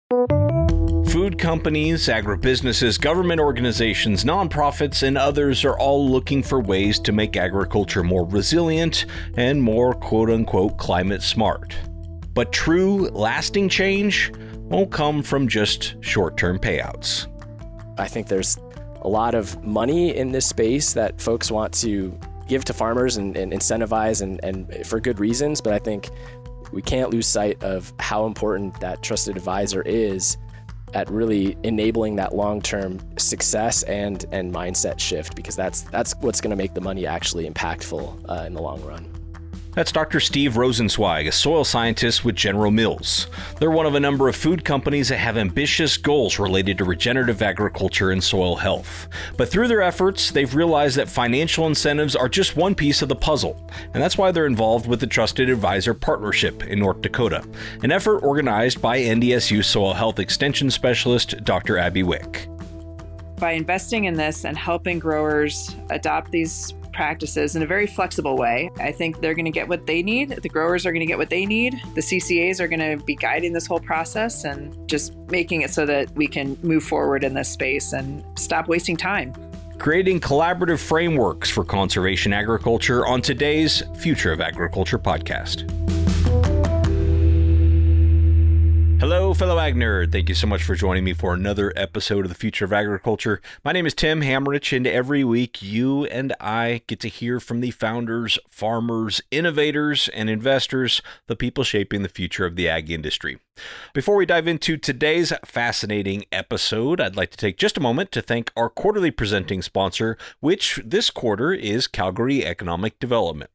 Food companies, agribusinesses, government organizations, nonprofits, and others are all looking for ways to make agriculture more resilient and more quote-unquote climate smart. But true, lasting change won't come from just short-term payouts. I think there's a lot of money in this space that folks want to give to farmers and incentivize and for good reasons, but I think we can't lose sight of how important that trusted advisor is at really enabling that long-term success and mindset shift, because that's what's going to make the money actually impactful in the long run. That's Dr. Steve Rosenzweig, a soil scientist with General Mills. They're one of a number of food companies that have ambitious goals related to regenerative agriculture and soil health. But through their efforts, they've realized that financial incentives are just one piece of the puzzle, and that's why they're involved with the Trusted Advisor Partnership in North Dakota, an effort organized by NDSU Soil Health Extension Specialist Dr. Abbey Wick. By investing in this and helping growers adopt these practices in a very flexible way, I think they're going to get what they need. The growers are going to get what they need. The CCAs are going to be guiding this whole process and just making it so that we can move forward in this space and stop wasting time. Creating collaborative frameworks for conservation agriculture on today's Future of Agriculture podcast. Hello, fellow Ag Nerd. Thank you so much for joining me for another episode of the Future of Agriculture. My name is Tim Hamrich, and every week you and I get to hear from the founders, farmers, innovators, and investors, the people shaping the future of the ag industry. Before we dive into today's fascinating episode, I'd like to take just a moment to thank our quarterly presenting sponsor, which this quarter is Calgary Economic Development.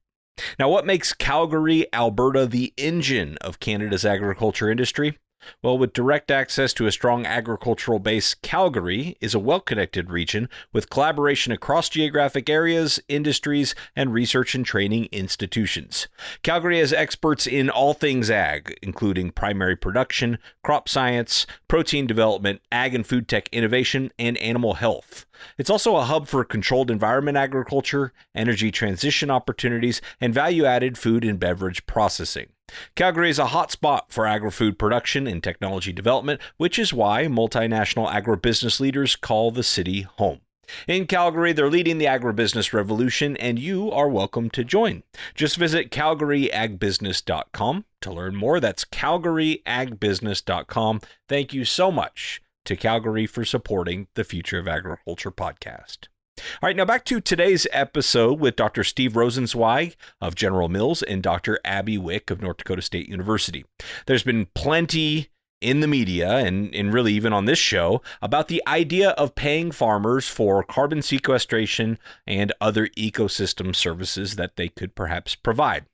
Now, what makes Calgary, Alberta, the engine of Canada's agriculture industry? Well, with direct access to a strong agricultural base, Calgary is a well-connected region with collaboration across geographic areas, industries, and research and training institutions. Calgary has experts in all things ag, including primary production, crop science, protein development, ag and food tech innovation, and animal health. It's also a hub for controlled environment agriculture, energy transition opportunities, and value-added food and beverage processing. Calgary is a hotspot for agri-food production and technology development, which is why multinational agribusiness leaders call the city home. In Calgary, they're leading the agribusiness revolution, and you are welcome to join. Just visit calgaryagbusiness.com to learn more. That's calgaryagbusiness.com. Thank you so much to Calgary for supporting the Future of Agriculture podcast. All right, now back to today's episode with Dr. Steve Rosenzweig of General Mills and Dr. Abbey Wick of North Dakota State University. There's been plenty in the media and really even on this show about the idea of paying farmers for carbon sequestration and other ecosystem services that they could perhaps provide.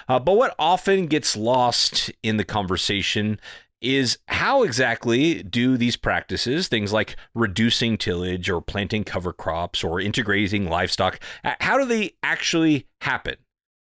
But what often gets lost in the conversation is how exactly do these practices, things like reducing tillage or planting cover crops or integrating livestock, how do they actually happen?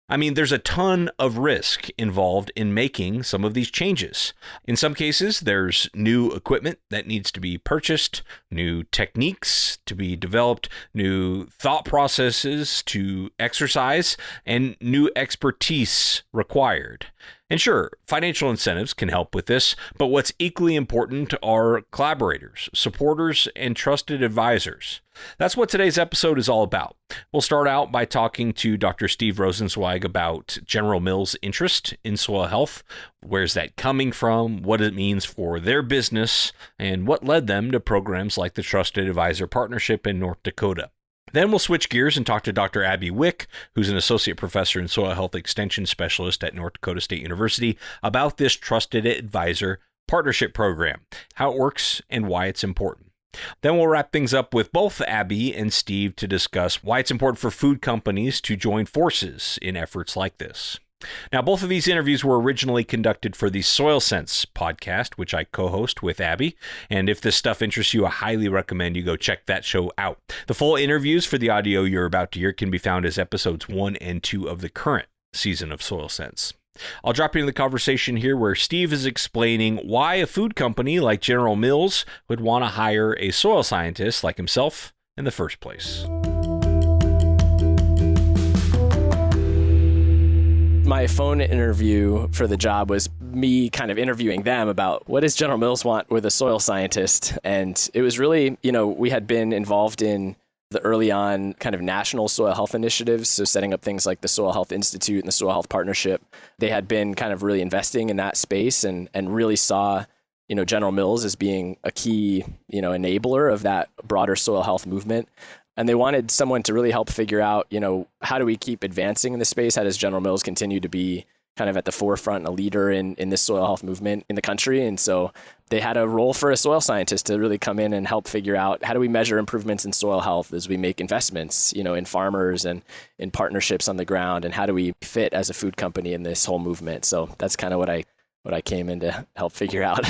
I mean, there's a ton of risk involved in making some of these changes. In some cases, there's new equipment that needs to be purchased, new techniques to be developed, new thought processes to exercise, and new expertise required. And sure, financial incentives can help with this, but what's equally important are collaborators, supporters, and trusted advisors. That's what today's episode is all about. We'll start out by talking to Dr. Steve Rosenzweig about General Mills' interest in soil health. Where's that coming from? What it means for their business, and what led them to programs like the Trusted Advisor Partnership in North Dakota. Then we'll switch gears and talk to Dr. Abbey Wick, who's an associate professor and soil health extension specialist at North Dakota State University, about this Trusted Advisor Partnership program, how it works, and why it's important. Then we'll wrap things up with both Abbey and Steve to discuss why it's important for food companies to join forces in efforts like this. Now, both of these interviews were originally conducted for the Soil Sense podcast, which I co-host with Abbey. And if this stuff interests you, I highly recommend you go check that show out. The full interviews for the audio you're about to hear can be found as episodes 1 and 2 of the current season of Soil Sense. I'll drop you in the conversation here where Steve is explaining why a food company like General Mills would want to hire a soil scientist like himself in the first place. my phone interview for the job was me kind of interviewing them about what does General Mills want with a soil scientist. And it was really, we had been involved in the early on kind of national soil health initiatives. So setting up things like the Soil Health Institute and the Soil Health Partnership, they had been kind of really investing in that space and really saw, General Mills as being a key, enabler of that broader soil health movement. And they wanted someone to really help figure out, how do we keep advancing in this space? How does General Mills continue to be kind of at the forefront, a leader in this soil health movement in the country? And so they had a role for a soil scientist to really come in and help figure out how do we measure improvements in soil health as we make investments, in farmers and in partnerships on the ground, and how do we fit as a food company in this whole movement? So that's kind of what I came in to help figure out.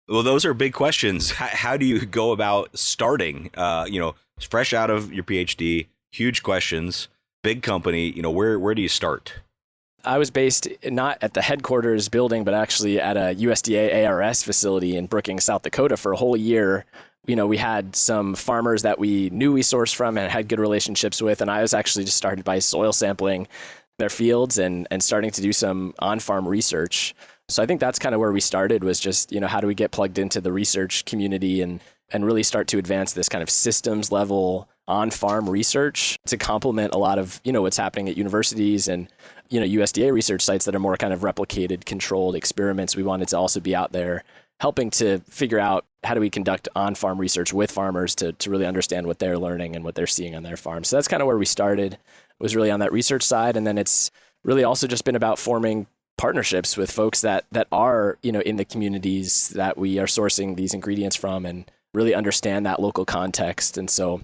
Well, those are big questions. How do you go about starting, fresh out of your PhD, huge questions, big company, where do you start? I was based not at the headquarters building, but actually at a USDA ARS facility in Brookings, South Dakota for a whole year. We had some farmers that we knew we sourced from and had good relationships with. And I was actually just started by soil sampling their fields and starting to do some on-farm research. So I think that's kind of where we started, was just, how do we get plugged into the research community and really start to advance this kind of systems level on-farm research to complement a lot of, what's happening at universities and, USDA research sites that are more kind of replicated, controlled experiments. We wanted to also be out there helping to figure out how do we conduct on-farm research with farmers to really understand what they're learning and what they're seeing on their farms. So that's kind of where we started, was really on that research side. And then it's really also just been about forming partnerships with folks that are, in the communities that we are sourcing these ingredients from and really understand that local context. And so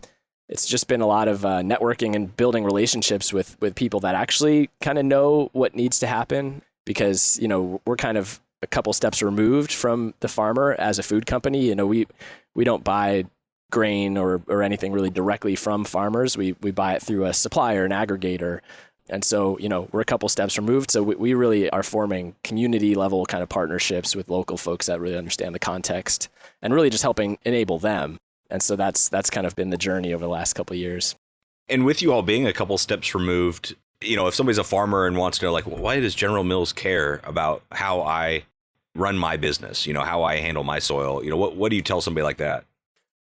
it's just been a lot of networking and building relationships with people that actually kind of know what needs to happen, because, we're kind of a couple steps removed from the farmer as a food company. We don't buy grain or anything really directly from farmers. We buy it through a supplier, an aggregator. And so, we're a couple steps removed. So we really are forming community level kind of partnerships with local folks that really understand the context and really just helping enable them. And so that's kind of been the journey over the last couple of years. And with you all being a couple steps removed, if somebody's a farmer and wants to know, why does General Mills care about how I run my business, how I handle my soil? What do you tell somebody like that?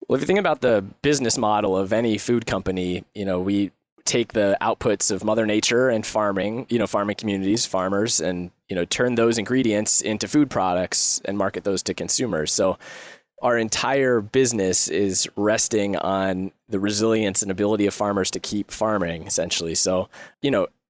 Well, if you think about the business model of any food company, we take the outputs of Mother Nature and farming, farming communities, farmers, and, turn those ingredients into food products and market those to consumers. So our entire business is resting on the resilience and ability of farmers to keep farming, essentially. So,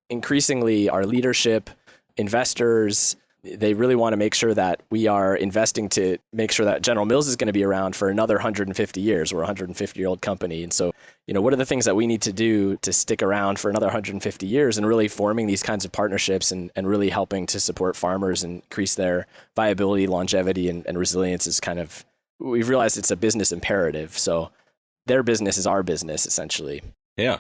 increasingly our leadership, investors, they really want to make sure that we are investing to make sure that General Mills is going to be around for another 150 years. We're a 150-year-old company. And so, what are the things that we need to do to stick around for another 150 years, and really forming these kinds of partnerships and really helping to support farmers and increase their viability, longevity, and resilience is kind of, we've realized it's a business imperative. So their business is our business, essentially. Yeah.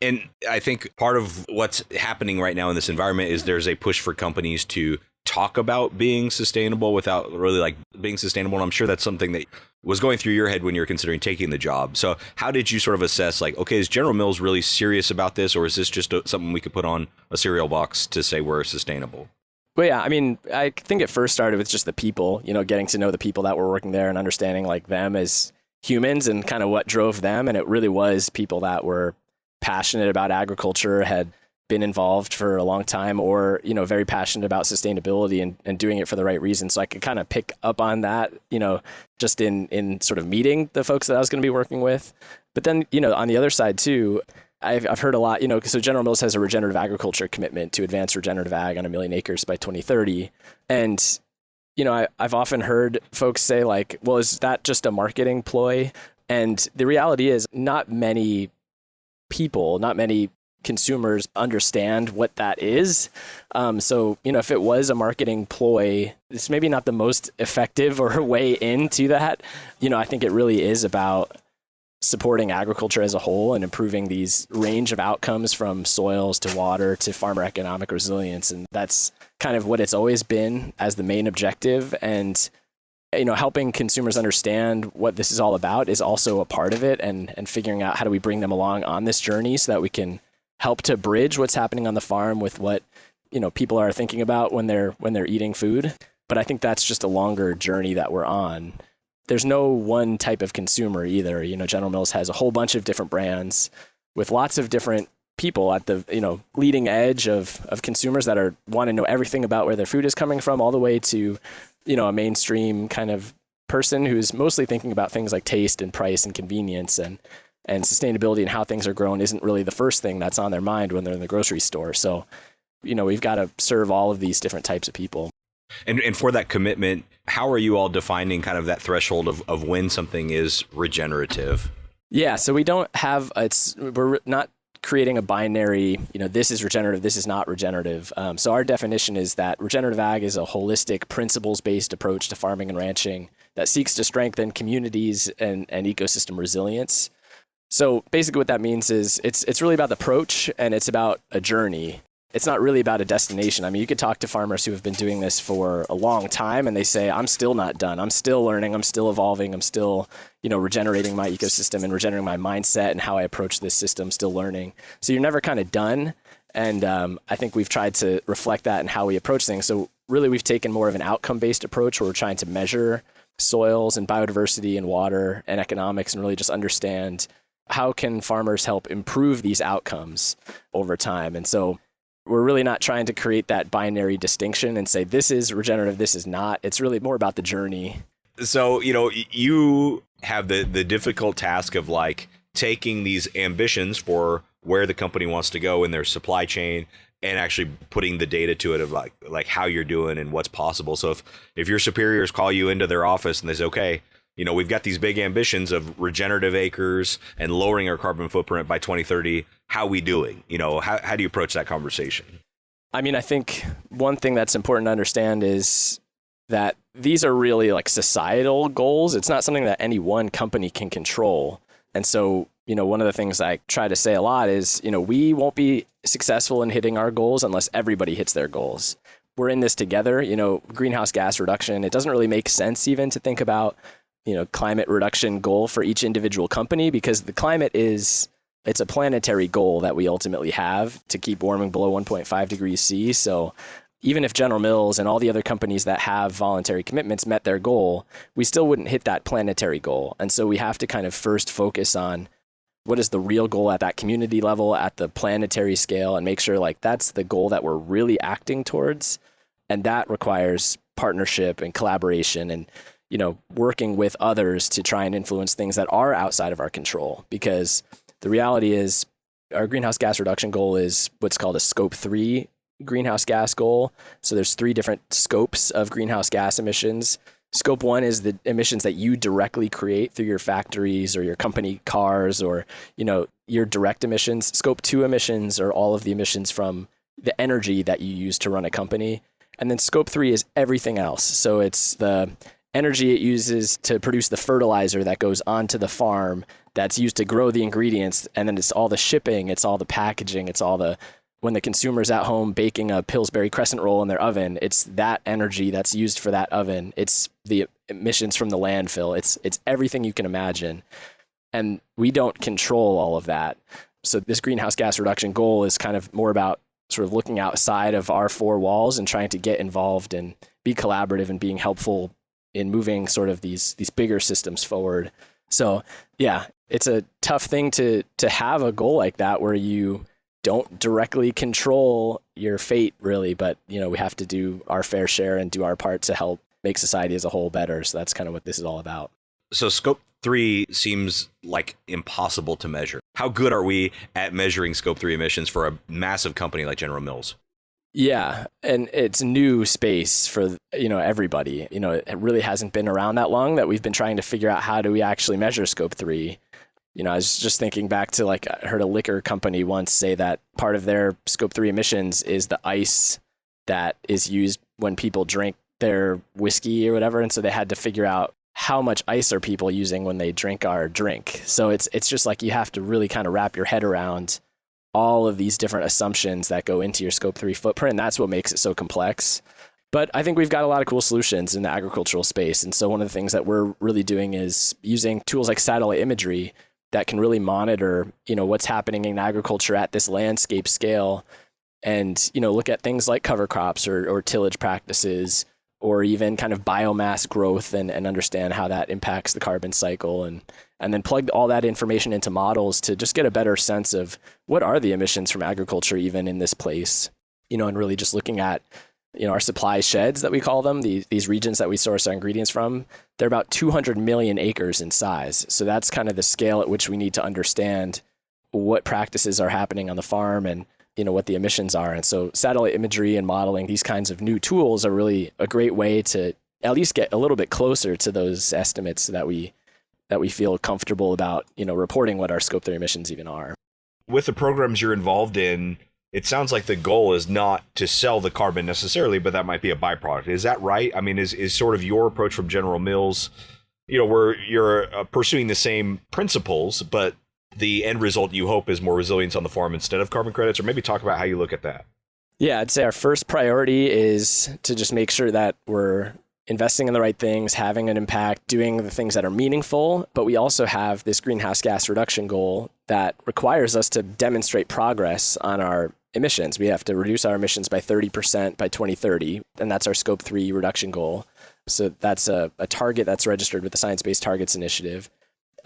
And I think part of what's happening right now in this environment is there's a push for companies to talk about being sustainable without really being sustainable. And I'm sure that's something that was going through your head when you were considering taking the job. So how did you sort of assess, okay, is General Mills really serious about this, or is this just something we could put on a cereal box to say we're sustainable? Well, yeah, I think it first started with just the people, getting to know the people that were working there and understanding them as humans and kind of what drove them. And it really was people that were passionate about agriculture, had been involved for a long time, or, very passionate about sustainability and doing it for the right reasons. So I could kind of pick up on that, just in sort of meeting the folks that I was going to be working with. But then, on the other side too, I've heard a lot, so General Mills has a regenerative agriculture commitment to advance regenerative ag on 1 million acres by 2030. And, I've often heard folks say well, is that just a marketing ploy? And the reality is not many consumers understand what that is. So, if it was a marketing ploy, it's maybe not the most effective or way into that. I think it really is about supporting agriculture as a whole and improving these range of outcomes from soils to water to farmer economic resilience. And that's kind of what it's always been as the main objective. And, helping consumers understand what this is all about is also a part of it, and figuring out how do we bring them along on this journey so that we can help to bridge what's happening on the farm with what people are thinking about when they're eating food. But I think that's just a longer journey that we're on. There's no one type of consumer either. General Mills has a whole bunch of different brands with lots of different people at the leading edge of consumers that want to know everything about where their food is coming from, all the way to a mainstream kind of person who's mostly thinking about things like taste and price and convenience and sustainability, and how things are grown isn't really the first thing that's on their mind when they're in the grocery store. So we've got to serve all of these different types of people. And for that commitment, how are you all defining kind of that threshold of when something is regenerative? Yeah, so we don't have, we're not creating a binary, this is regenerative, this is not regenerative. So our definition is that regenerative ag is a holistic, principles-based approach to farming and ranching that seeks to strengthen communities and ecosystem resilience. So basically what that means is it's really about the approach, and it's about a journey. It's not really about a destination. I mean, you could talk to farmers who have been doing this for a long time, and they say, I'm still not done. I'm still learning. I'm still evolving. I'm still, regenerating my ecosystem and regenerating my mindset and how I approach this system, still learning. So you're never kind of done. And I think we've tried to reflect that in how we approach things. So really, we've taken more of an outcome-based approach where we're trying to measure soils and biodiversity and water and economics, and really just understand how can farmers help improve these outcomes over time. And so we're really not trying to create that binary distinction and say, this is regenerative, this is not. It's really more about the journey. So, you have the difficult task of taking these ambitions for where the company wants to go in their supply chain and actually putting the data to it of like how you're doing and what's possible. So if your superiors call you into their office and they say, okay, we've got these big ambitions of regenerative acres and lowering our carbon footprint by 2030. How are we doing? How do you approach that conversation? I mean, I think one thing that's important to understand is that these are really societal goals. It's not something that any one company can control. And so, one of the things I try to say a lot is, we won't be successful in hitting our goals unless everybody hits their goals. We're in this together. Greenhouse gas reduction, it doesn't really make sense even to think about climate reduction goal for each individual company, because the climate it's a planetary goal that we ultimately have to keep warming below 1.5 degrees C. So even if General Mills and all the other companies that have voluntary commitments met their goal, we still wouldn't hit that planetary goal. And so we have to kind of first focus on what is the real goal at that community level, at the planetary scale, and make sure that's the goal that we're really acting towards. And that requires partnership and collaboration and working with others to try and influence things that are outside of our control. Because the reality is our greenhouse gas reduction goal is what's called a scope 3 greenhouse gas goal. So there's 3 different scopes of greenhouse gas emissions. Scope 1 is the emissions that you directly create through your factories or your company cars or, your direct emissions. Scope 2 emissions are all of the emissions from the energy that you use to run a company. And then scope 3 is everything else. So it's the energy it uses to produce the fertilizer that goes onto the farm that's used to grow the ingredients. And then it's all the shipping, it's all the packaging, it's all when the consumer's at home baking a Pillsbury crescent roll in their oven, it's that energy that's used for that oven. It's the emissions from the landfill. It's everything you can imagine. And we don't control all of that. So this greenhouse gas reduction goal is kind of more about sort of looking outside of our 4 walls and trying to get involved and be collaborative and being helpful in moving sort of these bigger systems forward. So yeah, it's a tough thing to have a goal like that where you don't directly control your fate really, but we have to do our fair share and do our part to help make society as a whole better. So that's kind of what this is all about. So scope 3 seems like impossible to measure. How good are we at measuring scope 3 emissions for a massive company like General Mills? Yeah, and it's a new space for everybody. It really hasn't been around that long that we've been trying to figure out how do we actually measure scope 3. I was just thinking back to I heard a liquor company once say that part of their scope 3 emissions is the ice that is used when people drink their whiskey or whatever, and so they had to figure out how much ice are people using when they drink our drink. So it's just you have to really kind of wrap your head around all of these different assumptions that go into your scope 3 footprint. And that's what makes it so complex. But I think we've got a lot of cool solutions in the agricultural space. And so one of the things that we're really doing is using tools like satellite imagery that can really monitor, what's happening in agriculture at this landscape scale and, look at things like cover crops or tillage practices, or even kind of biomass growth and understand how that impacts the carbon cycle, and then plug all that information into models to just get a better sense of what are the emissions from agriculture even in this place, and really just looking at, our supply sheds that we call them, these regions that we source our ingredients from. They're about 200 million acres in size. So that's kind of the scale at which we need to understand what practices are happening on the farm and, what the emissions are. And so satellite imagery and modeling, these kinds of new tools are really a great way to at least get a little bit closer to those estimates so that we feel comfortable about, reporting what our Scope 3 emissions even are. With the programs you're involved in, it sounds like the goal is not to sell the carbon necessarily, but that might be a byproduct. Is that right? I mean, is sort of your approach from General Mills, where you're pursuing the same principles, but the end result you hope is more resilience on the farm instead of carbon credits? Or maybe talk about how you look at that. Yeah, I'd say our first priority is to just make sure that we're investing in the right things, having an impact, doing the things that are meaningful. But we also have this greenhouse gas reduction goal that requires us to demonstrate progress on our emissions. We have to reduce our emissions by 30% by 2030, and that's our Scope 3 reduction goal. So that's a target that's registered with the Science Based Targets Initiative.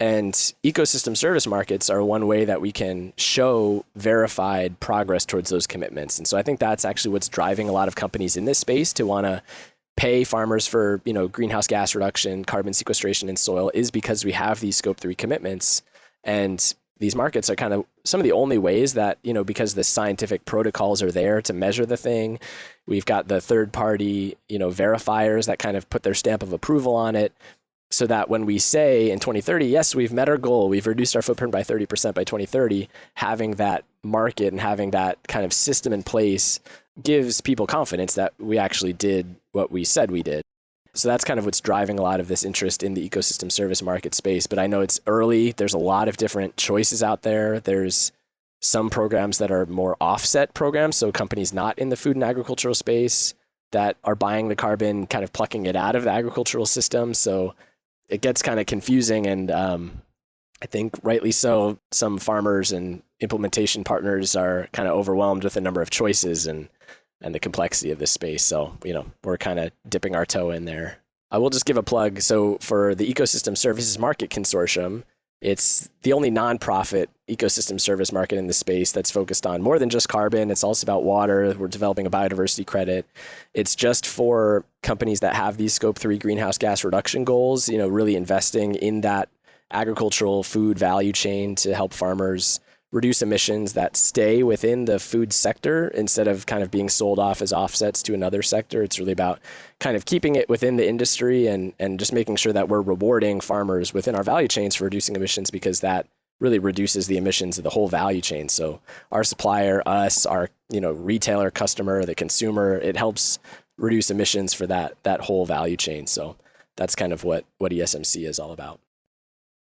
And ecosystem service markets are one way that we can show verified progress towards those commitments. And so I think that's actually what's driving a lot of companies in this space to want to pay farmers for, greenhouse gas reduction, carbon sequestration in soil, is because we have these Scope 3 commitments. And these markets are kind of some of the only ways that, because the scientific protocols are there to measure the thing. We've got the third party, verifiers that kind of put their stamp of approval on it, so that when we say in 2030, yes, we've met our goal, we've reduced our footprint by 30% by 2030, having that market and having that kind of system in place gives people confidence that we actually did what we said we did. So that's kind of what's driving a lot of this interest in the ecosystem service market space. But I know it's early. There's a lot of different choices out there. There's some programs that are more offset programs, so companies not in the food and agricultural space that are buying the carbon, kind of plucking it out of the agricultural system. So it gets kind of confusing, and I think rightly so. Some farmers and implementation partners are kind of overwhelmed with the number of choices and the complexity of this space. So, we're kind of dipping our toe in there. I will just give a plug. So for the Ecosystem Services Market Consortium, it's the only nonprofit ecosystem service market in the space that's focused on more than just carbon. It's also about water. We're developing a biodiversity credit. It's just for companies that have these Scope 3 greenhouse gas reduction goals, really investing in that agricultural food value chain to help farmers reduce emissions that stay within the food sector instead of kind of being sold off as offsets to another sector. It's really about kind of keeping it within the industry and just making sure that we're rewarding farmers within our value chains for reducing emissions, because that really reduces the emissions of the whole value chain. So our supplier, us, our retailer, customer, the consumer, it helps reduce emissions for that whole value chain. So that's kind of what ESMC is all about.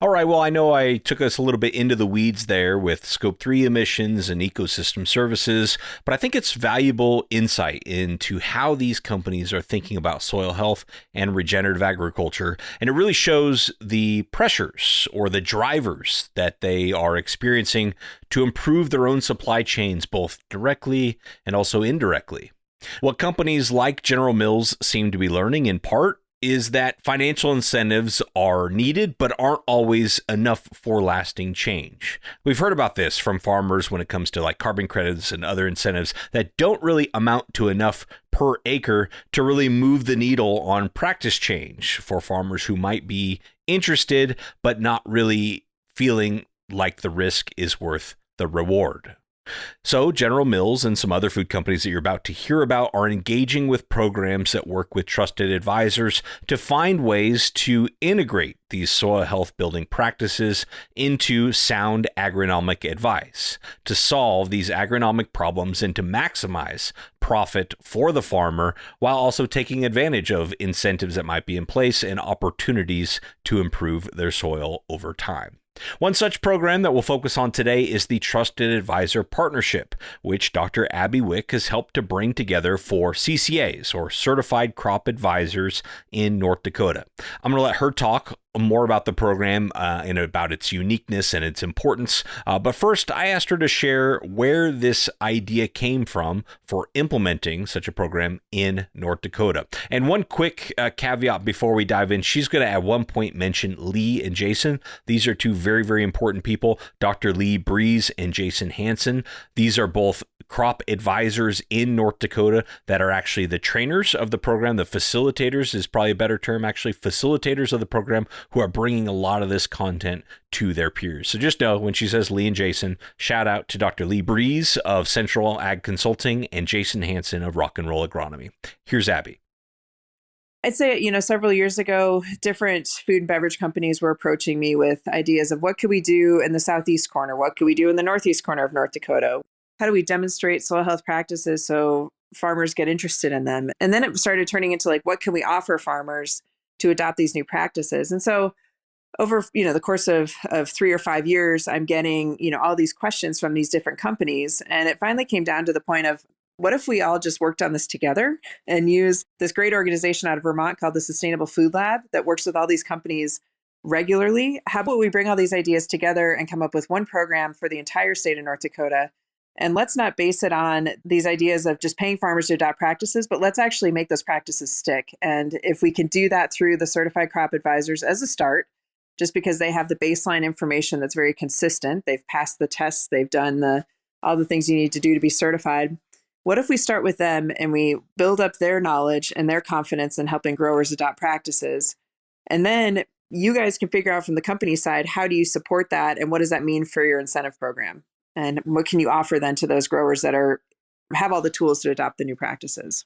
All right, well, I know I took us a little bit into the weeds there with Scope 3 emissions and ecosystem services, but I think it's valuable insight into how these companies are thinking about soil health and regenerative agriculture. And it really shows the pressures or the drivers that they are experiencing to improve their own supply chains, both directly and also indirectly. What companies like General Mills seem to be learning in part is that financial incentives are needed, but aren't always enough for lasting change. We've heard about this from farmers when it comes to like carbon credits and other incentives that don't really amount to enough per acre to really move the needle on practice change for farmers who might be interested, but not really feeling like the risk is worth the reward. So General Mills and some other food companies that you're about to hear about are engaging with programs that work with trusted advisors to find ways to integrate these soil health building practices into sound agronomic advice to solve these agronomic problems and to maximize profit for the farmer while also taking advantage of incentives that might be in place and opportunities to improve their soil over time. One such program that we'll focus on today is the Trusted Advisor Partnership, which Dr. Abbey Wick has helped to bring together for CCAs, or Certified Crop Advisors, in North Dakota. I'm going to let her talk more about the program and about its uniqueness and its importance. But first, I asked her to share where this idea came from for implementing such a program in North Dakota. And one quick caveat before we dive in, she's going to at one point mention Lee and Jason. These are two very, very important people, Dr. Lee Breeze and Jason Hansen. These are both crop advisors in North Dakota that are actually the trainers of the program. The facilitators is probably a better term, actually, facilitators of the program who are bringing a lot of this content to their peers. So just know when she says Lee and Jason, shout out to Dr. Lee Breeze of Central Ag Consulting and Jason Hansen of Rock and Roll Agronomy. Here's Abbey. I'd say, several years ago, different food and beverage companies were approaching me with ideas of what could we do in the southeast corner? What could we do in the northeast corner of North Dakota? How do we demonstrate soil health practices so farmers get interested in them? And then it started turning into like, what can we offer farmers to adopt these new practices? And so over, the course of 3 or 5 years, I'm getting, all these questions from these different companies. And it finally came down to the point of, what if we all just worked on this together and use this great organization out of Vermont called the Sustainable Food Lab that works with all these companies regularly? How about we bring all these ideas together and come up with one program for the entire state of North Dakota? And let's not base it on these ideas of just paying farmers to adopt practices, but let's actually make those practices stick. And if we can do that through the certified crop advisors as a start, just because they have the baseline information that's very consistent, they've passed the tests, they've done all the things you need to do to be certified. What if we start with them and we build up their knowledge and their confidence in helping growers adopt practices? And then you guys can figure out from the company side, how do you support that? And what does that mean for your incentive program? And what can you offer then to those growers that have all the tools to adopt the new practices?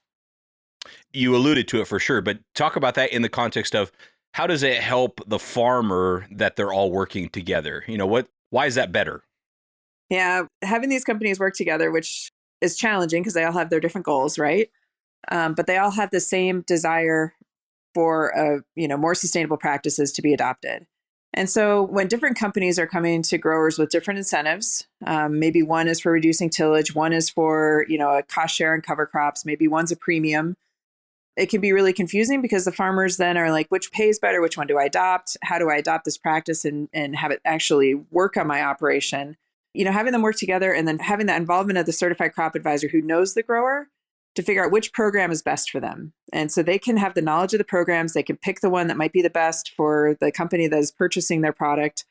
You alluded to it for sure, but talk about that in the context of how does it help the farmer that they're all working together? Why is that better? Yeah, having these companies work together, which is challenging because they all have their different goals, right? But they all have the same desire for more sustainable practices to be adopted. And so when different companies are coming to growers with different incentives, maybe one is for reducing tillage, one is for, a cost share and cover crops, maybe one's a premium. It can be really confusing because the farmers then are like, which pays better? Which one do I adopt? How do I adopt this practice and have it actually work on my operation? Having them work together and then having the involvement of the certified crop advisor who knows the grower to figure out which program is best for them. And so they can have the knowledge of the programs. They can pick the one that might be the best for the company that is purchasing their product,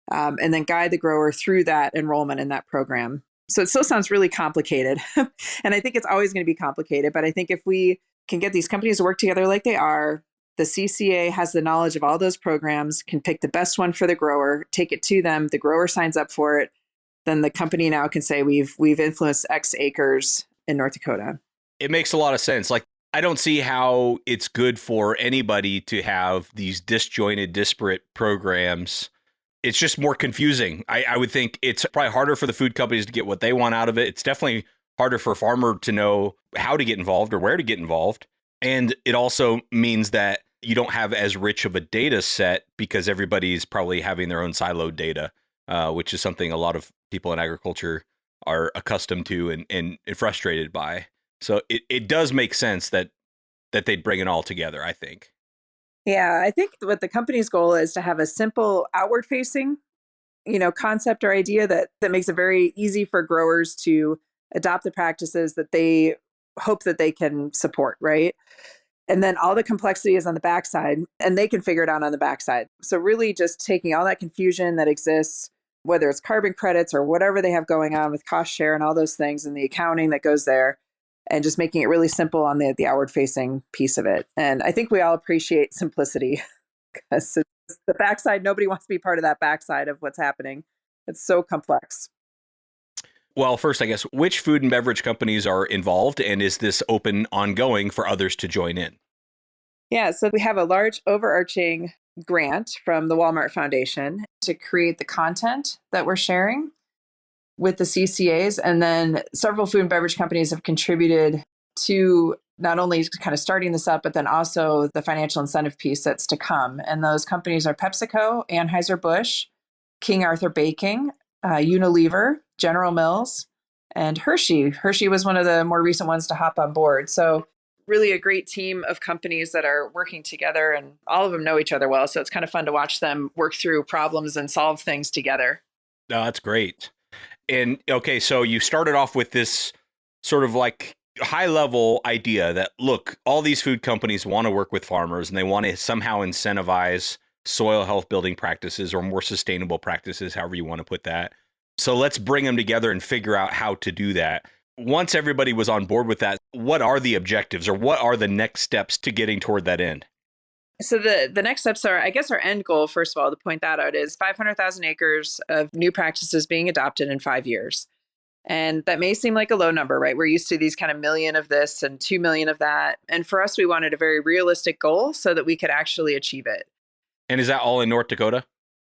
and then guide the grower through that enrollment in that program. So it still sounds really complicated. And I think it's always going to be complicated. But I think if we can get these companies to work together like they are, the CCA has the knowledge of all those programs, can pick the best one for the grower, take it to them, the grower signs up for it, then the company now can say, we've influenced X acres in North Dakota. It makes a lot of sense. Like, I don't see how it's good for anybody to have these disjointed, disparate programs. It's just more confusing. I would think it's probably harder for the food companies to get what they want out of it. It's definitely harder for a farmer to know how to get involved or where to get involved. And it also means that you don't have as rich of a data set because everybody's probably having their own siloed data, which is something a lot of people in agriculture are accustomed to and frustrated by. So it does make sense that they'd bring it all together, I think. Yeah, I think what the company's goal is to have a simple outward facing, concept or idea that makes it very easy for growers to adopt the practices that they hope that they can support, right? And then all the complexity is on the backside and they can figure it out on the backside. So really just taking all that confusion that exists, whether it's carbon credits or whatever they have going on with cost share and all those things and the accounting that goes there, and just making it really simple on the outward facing piece of it. And I think we all appreciate simplicity because the backside, nobody wants to be part of that backside of what's happening. It's so complex. Well, first, I guess, which food and beverage companies are involved, and is this open ongoing for others to join in? Yeah, so we have a large overarching grant from the Walmart Foundation to create the content that we're sharing with the CCAs. And then several food and beverage companies have contributed to not only kind of starting this up, but then also the financial incentive piece that's to come. And those companies are PepsiCo, Anheuser-Busch, King Arthur Baking, Unilever, General Mills, and Hershey. Hershey was one of the more recent ones to hop on board. So really a great team of companies that are working together, and all of them know each other well. So it's kind of fun to watch them work through problems and solve things together. No, that's great. And okay, so you started off with this sort of like high level idea that, look, all these food companies want to work with farmers and they want to somehow incentivize soil health building practices or more sustainable practices, however you want to put that. So let's bring them together and figure out how to do that. Once everybody was on board with that, what are the objectives or what are the next steps to getting toward that end? So the next steps are, I guess our end goal, first of all, to point that out, is 500,000 acres of new practices being adopted in 5 years. And that may seem like a low number, right? We're used to these kind of million of this and 2 million of that. And for us, we wanted a very realistic goal so that we could actually achieve it. And is that all in North Dakota?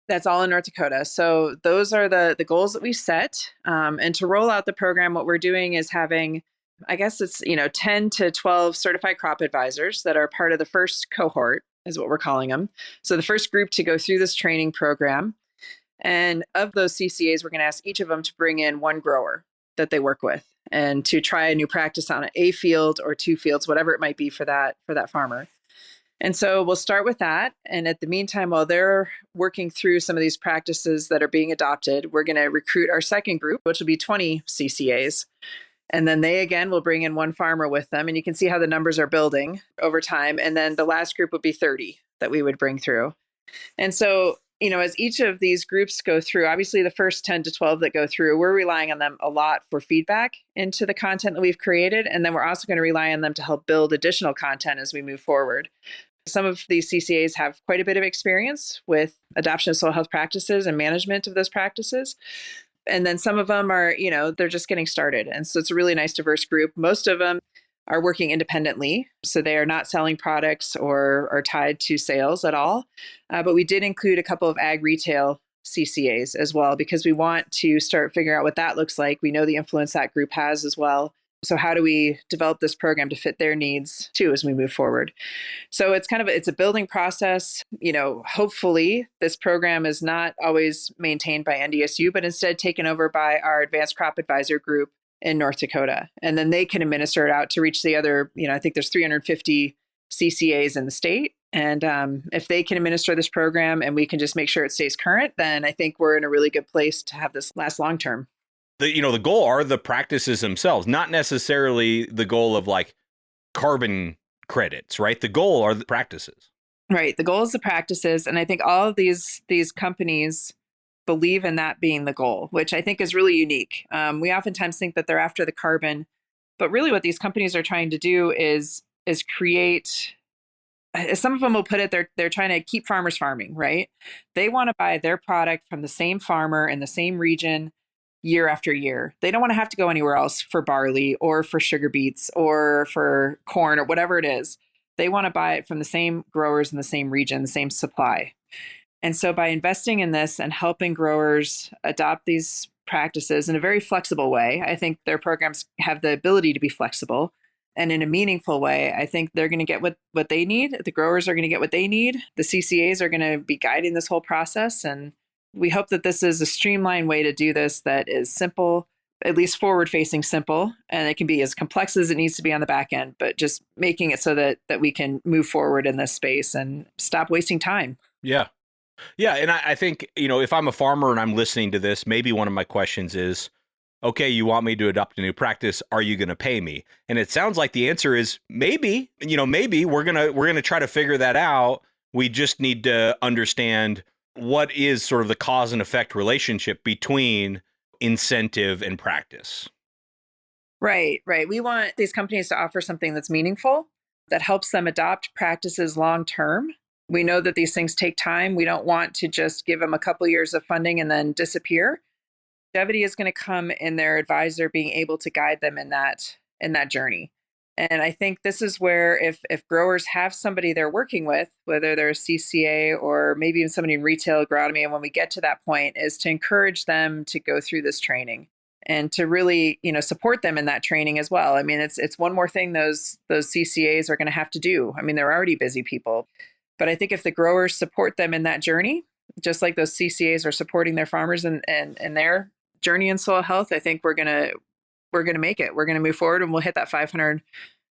That's all in North Dakota. So those are the goals that we set. And to roll out the program, what we're doing is having, I guess it's, 10 to 12 certified crop advisors that are part of the first cohort, is what we're calling them. So the first group to go through this training program. And of those CCAs, we're going to ask each of them to bring in one grower that they work with and to try a new practice on a field or 2 fields, whatever it might be for that farmer. And so we'll start with that. And at the meantime, while they're working through some of these practices that are being adopted, we're going to recruit our second group, which will be 20 CCAs. And then they, again, will bring in one farmer with them. And you can see how the numbers are building over time. And then the last group would be 30 that we would bring through. And so, as each of these groups go through, obviously the first 10 to 12 that go through, we're relying on them a lot for feedback into the content that we've created. And then we're also going to rely on them to help build additional content as we move forward. Some of these CCAs have quite a bit of experience with adoption of soil health practices and management of those practices. And then some of them are, they're just getting started. And so it's a really nice diverse group. Most of them are working independently. So they are not selling products or are tied to sales at all. But we did include a couple of ag retail CCAs as well, because we want to start figuring out what that looks like. We know the influence that group has as well. So how do we develop this program to fit their needs too as we move forward? So it's a building process. Hopefully this program is not always maintained by NDSU, but instead taken over by our advanced crop advisor group in North Dakota. And then they can administer it out to reach the other, I think there's 350 CCAs in the state. And if they can administer this program and we can just make sure it stays current, then I think we're in a really good place to have this last long term. The goal are the practices themselves, not necessarily the goal of like carbon credits, right? The goal are the practices. Right. The goal is the practices. And I think all of these companies believe in that being the goal, which I think is really unique. We oftentimes think that they're after the carbon, but really what these companies are trying to do is create, as some of them will put it, they're trying to keep farmers farming, right? They want to buy their product from the same farmer in the same region year after year. They don't want to have to go anywhere else for barley or for sugar beets or for corn or whatever it is. They want to buy it from the same growers in the same region, the same supply. And so by investing in this and helping growers adopt these practices in a very flexible way, I think their programs have the ability to be flexible and in a meaningful way. I think they're going to get what they need. The growers are going to get what they need. The CCAs are going to be guiding this whole process. And we hope that this is a streamlined way to do this that is simple, at least forward-facing simple, and it can be as complex as it needs to be on the back end, but just making it so that we can move forward in this space and stop wasting time. Yeah. Yeah. And I think, if I'm a farmer and I'm listening to this, maybe one of my questions is, okay, you want me to adopt a new practice. Are you going to pay me? And it sounds like the answer is maybe, maybe we're going to try to figure that out. We just need to understand what is sort of the cause and effect relationship between incentive and practice. Right. We want these companies to offer something that's meaningful, that helps them adopt practices long term. We know that these things take time. We don't want to just give them a couple years of funding and then disappear. Longevity is going to come in their advisor being able to guide them in that journey. And I think this is where if growers have somebody they're working with, whether they're a CCA or maybe even somebody in retail agronomy, and when we get to that point, is to encourage them to go through this training and to really, support them in that training as well. I mean, it's one more thing those CCAs are going to have to do. I mean, they're already busy people, but I think if the growers support them in that journey, just like those CCAs are supporting their farmers and their journey in soil health, I think we're going to make it. We're going to move forward and we'll hit that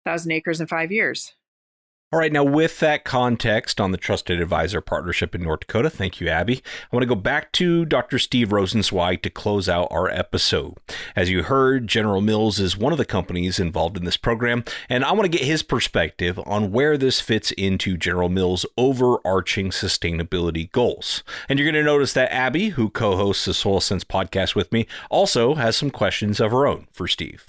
1,000 acres in 5 years. All right, now with that context on the Trusted Advisor Partnership in North Dakota, thank you, Abbey. I want to go back to Dr. Steve Rosenzweig to close out our episode. As you heard, General Mills is one of the companies involved in this program, and I want to get his perspective on where this fits into General Mills' overarching sustainability goals. And you're going to notice that Abbey, who co-hosts the Soil Sense podcast with me, also has some questions of her own for Steve.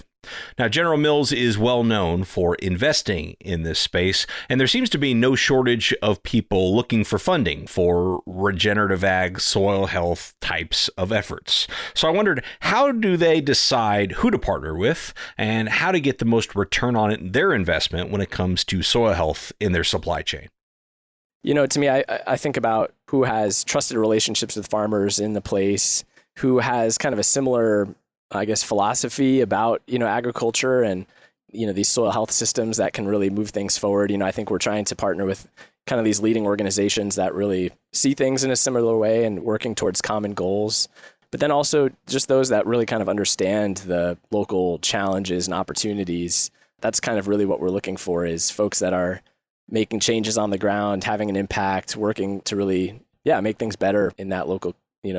Now, General Mills is well known for investing in this space, and there seems to be no shortage of people looking for funding for regenerative ag, soil health types of efforts. So I wondered, how do they decide who to partner with and how to get the most return on their investment when it comes to soil health in their supply chain? You know, to me, I think about who has trusted relationships with farmers in the place, who has kind of a similar philosophy about, agriculture and, these soil health systems that can really move things forward. I think we're trying to partner with kind of these leading organizations that really see things in a similar way and working towards common goals. But then also just those that really kind of understand the local challenges and opportunities. That's kind of really what we're looking for, is folks that are making changes on the ground, having an impact, working to really, make things better in that local,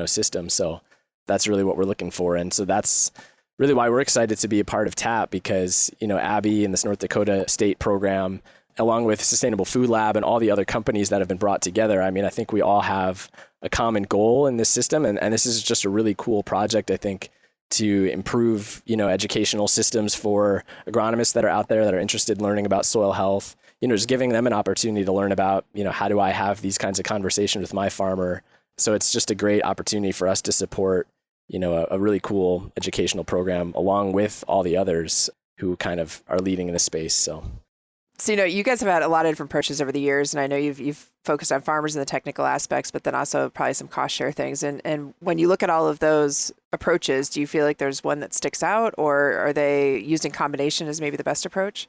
system. So that's really what we're looking for. And so that's really why we're excited to be a part of TAP, because, Abbey and this North Dakota State program, along with Sustainable Food Lab and all the other companies that have been brought together, I think we all have a common goal in this system. And this is just a really cool project, I think, to improve, educational systems for agronomists that are out there that are interested in learning about soil health, just giving them an opportunity to learn about, how do I have these kinds of conversations with my farmer? So it's just a great opportunity for us to support, a really cool educational program along with all the others who kind of are leading in the space. So, you guys have had a lot of different approaches over the years, and I know you've focused on farmers and the technical aspects, but then also probably some cost share things. And when you look at all of those approaches, do you feel like there's one that sticks out, or are they used in combination as maybe the best approach?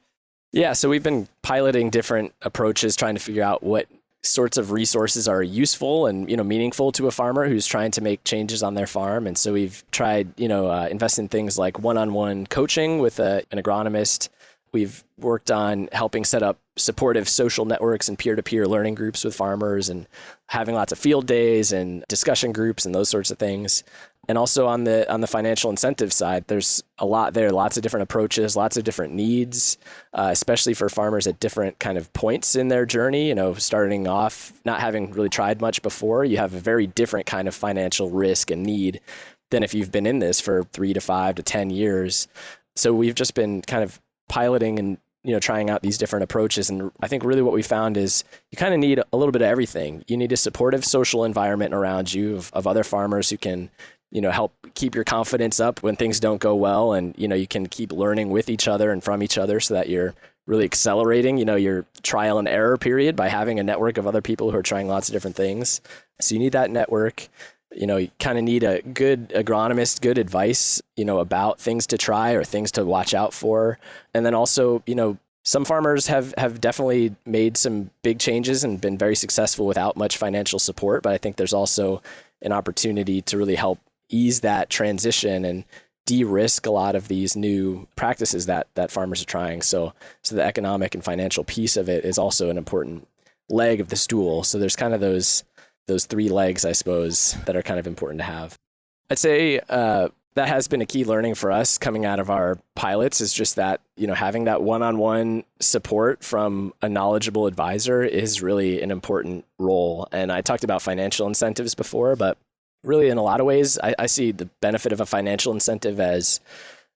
Yeah, so we've been piloting different approaches, trying to figure out what sorts of resources are useful and, meaningful to a farmer who's trying to make changes on their farm. And so we've tried, invest in things like one-on-one coaching with an agronomist. We've worked on helping set up supportive social networks and peer-to-peer learning groups with farmers, and having lots of field days and discussion groups and those sorts of things. And also on the financial incentive side, there's a lot there, lots of different approaches, lots of different needs, especially for farmers at different kind of points in their journey. Starting off, not having really tried much before, you have a very different kind of financial risk and need than if you've been in this for 3 to 5 to 10 years. So we've just been kind of piloting and, trying out these different approaches. And I think really what we found is you kind of need a little bit of everything. You need a supportive social environment around you of other farmers who can, help keep your confidence up when things don't go well. And, you can keep learning with each other and from each other so that you're really accelerating, your trial and error period by having a network of other people who are trying lots of different things. So you need that network. You kind of need a good agronomist, good advice, about things to try or things to watch out for. And then also, some farmers have definitely made some big changes and been very successful without much financial support. But I think there's also an opportunity to really help ease that transition and de-risk a lot of these new practices that farmers are trying. So the economic and financial piece of it is also an important leg of the stool. So there's kind of those 3 legs, I suppose, that are kind of important to have. I'd say that has been a key learning for us coming out of our pilots, is just that, having that one-on-one support from a knowledgeable advisor is really an important role. And I talked about financial incentives before, but really in a lot of ways, I see the benefit of a financial incentive as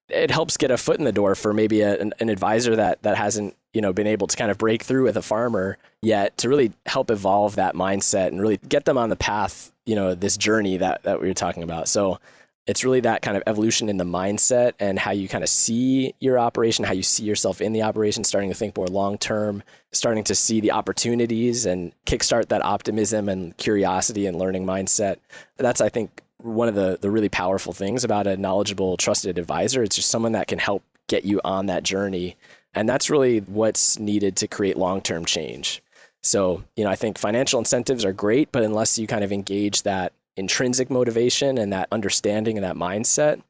it helps get a foot in the door for maybe an advisor that hasn't, been able to kind of break through with a farmer yet, to really help evolve that mindset and really get them on the path, this journey that we were talking about. So it's really that kind of evolution in the mindset and how you kind of see your operation, how you see yourself in the operation, starting to think more long-term, starting to see the opportunities and kickstart that optimism and curiosity and learning mindset. That's, I think, one of the really powerful things about a knowledgeable, trusted advisor. It's just someone that can help get you on that journey. And that's really what's needed to create long-term change. So, I think financial incentives are great, but unless you kind of engage that intrinsic motivation and that understanding and that mindset,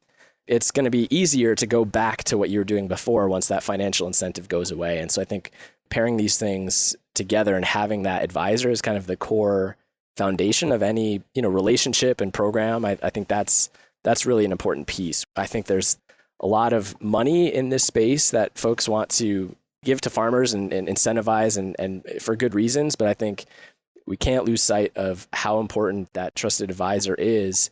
it's going to be easier to go back to what you were doing before once that financial incentive goes away. And so I think pairing these things together and having that advisor is kind of the core foundation of any, relationship and program. I think that's really an important piece. I think there's a lot of money in this space that folks want to give to farmers and incentivize and for good reasons. But I think we can't lose sight of how important that trusted advisor is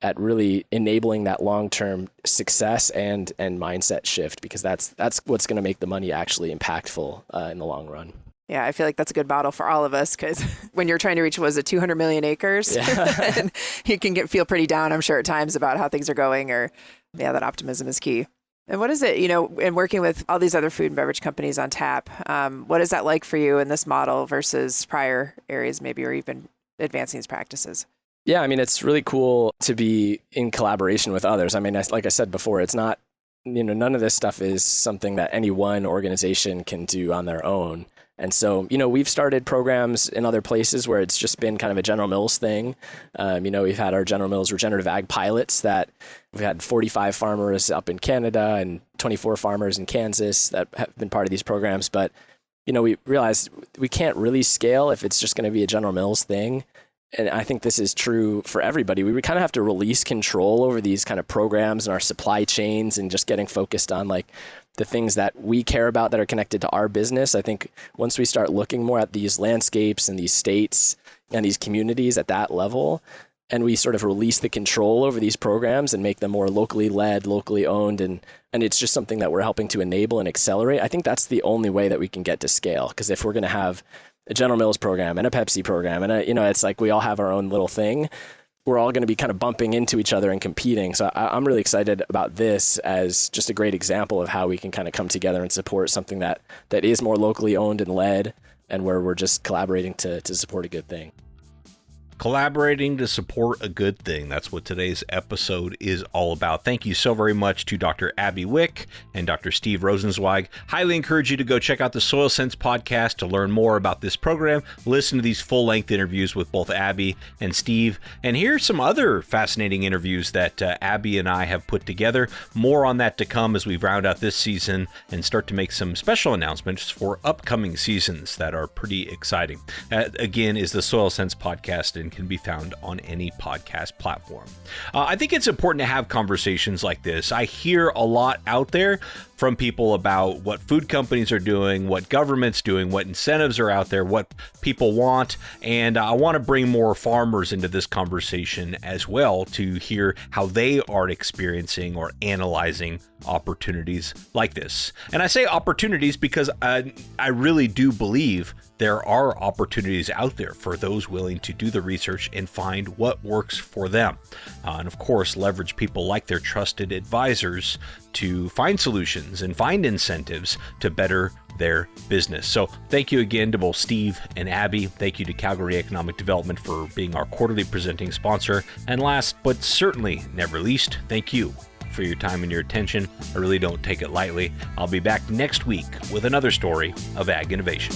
at really enabling that long-term success and mindset shift, because that's what's going to make the money actually impactful in the long run. Yeah, I feel like that's a good model for all of us, because when you're trying to reach, 200 million acres? Yeah. You can feel pretty down, I'm sure, at times about how things are going, that optimism is key. And what is it, in working with all these other food and beverage companies on tap, what is that like for you in this model versus prior areas maybe, or even advancing these practices? Yeah, I mean, it's really cool to be in collaboration with others. I mean, like I said before, it's not, none of this stuff is something that any one organization can do on their own. And so, we've started programs in other places where it's just been kind of a General Mills thing. We've had our General Mills regenerative ag pilots that we've had 45 farmers up in Canada and 24 farmers in Kansas that have been part of these programs. But, we realized we can't really scale if it's just going to be a General Mills thing. And I think this is true for everybody. We kind of have to release control over these kind of programs and our supply chains and just getting focused on like the things that we care about that are connected to our business. I think once we start looking more at these landscapes and these states and these communities at that level, and we sort of release the control over these programs and make them more locally led, locally owned, and it's just something that we're helping to enable and accelerate, I think that's the only way that we can get to scale. Because if we're going to have a General Mills program and a Pepsi program, and it's like we all have our own little thing, we're all going to be kind of bumping into each other and competing. So I'm really excited about this as just a great example of how we can kind of come together and support something that is more locally owned and led, and where we're just collaborating to support a good thing. Collaborating to support a good thing. That's what today's episode is all about. Thank you so very much to Dr. Abbey Wick and Dr. Steve Rosenzweig. Highly encourage you to go check out the Soil Sense podcast to learn more about this program. Listen to these full-length interviews with both Abbey and Steve. And here's some other fascinating interviews that Abbey and I have put together. More on that to come as we round out this season and start to make some special announcements for upcoming seasons that are pretty exciting. Again, is the Soil Sense podcast, and can be found on any podcast platform. I think it's important to have conversations like this. I hear a lot out there from people about what food companies are doing, what government's doing, what incentives are out there, what people want. And I want to bring more farmers into this conversation as well to hear how they are experiencing or analyzing opportunities like this. And I say opportunities because I really do believe there are opportunities out there for those willing to do the research and find what works for them. And of course, leverage people like their trusted advisors to find solutions and find incentives to better their business. So thank you again to both Steve and Abbey. Thank you to Calgary Economic Development for being our quarterly presenting sponsor. And last but certainly never least, thank you for your time and your attention. I really don't take it lightly. I'll be back next week with another story of ag innovation.